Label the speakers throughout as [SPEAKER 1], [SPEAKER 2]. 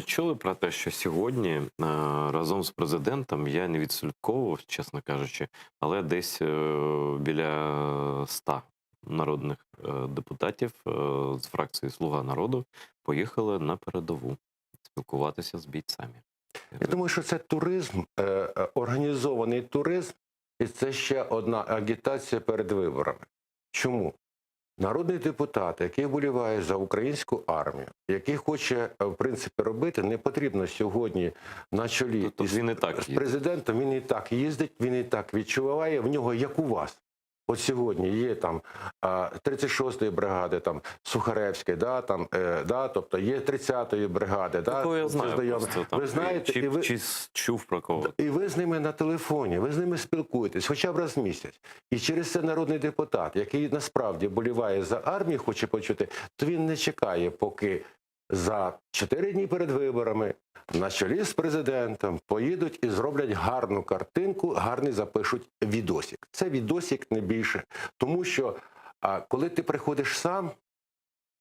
[SPEAKER 1] Чули про те, що сьогодні разом з президентом я не відслідковував, чесно кажучи, але десь біля 100 народних депутатів з фракції "Слуга народу" поїхали на передову спілкуватися з бійцями.
[SPEAKER 2] Я думаю, що це туризм, організований туризм, і це ще одна агітація перед виборами. Чому? Народний депутат, який вболіває за українську армію, який хоче, в принципі, робити, не потрібно сьогодні на чолі
[SPEAKER 1] Тобто він і так
[SPEAKER 2] з президентом, він і так їздить, він і так відчуває, в нього, як у вас. От сьогодні є там 36-ї бригади, там Сухаревської, тобто є 30-ї бригади.
[SPEAKER 1] Такого я знаю просто, там,
[SPEAKER 2] ви знаєте,
[SPEAKER 1] чи чув про кого.
[SPEAKER 2] і ви з ними на телефоні, ви з ними спілкуєтесь, хоча б раз в місяць. І через це народний депутат, який насправді боліває за армію, хоче почути, то він не чекає, поки за 4 дні перед виборами на чолі з президентом поїдуть і зроблять гарну картинку, гарний запишуть відосик. Це відосик не більше. Тому що коли ти приходиш сам,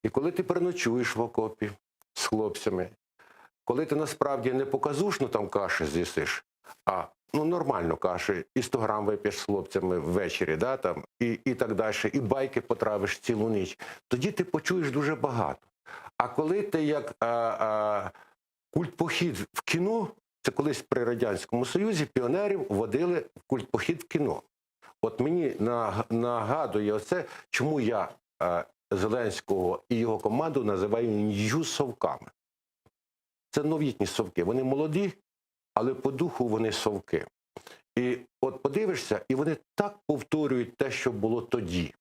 [SPEAKER 2] і коли ти переночуєш в окопі з хлопцями, коли ти насправді не показушно там каші з'їсиш, а нормально каші, і 100 грам вип'єш з хлопцями ввечері, і так далі, і байки потравиш цілу ніч, тоді ти почуєш дуже багато. А коли ти як культпохід в кіно, це колись при Радянському Союзі піонерів водили в культпохід в кіно. От мені нагадує оце, чому я Зеленського і його команду називаю нью-совками. Це новітні совки. Вони молоді, але по духу вони совки. І от подивишся, і вони так повторюють те, що було тоді.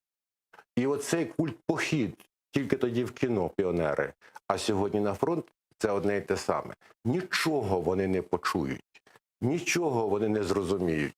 [SPEAKER 2] І оцей культпохід, тільки тоді в кіно піонери, а сьогодні на фронт, це одне і те саме. Нічого вони не почують, нічого вони не зрозуміють.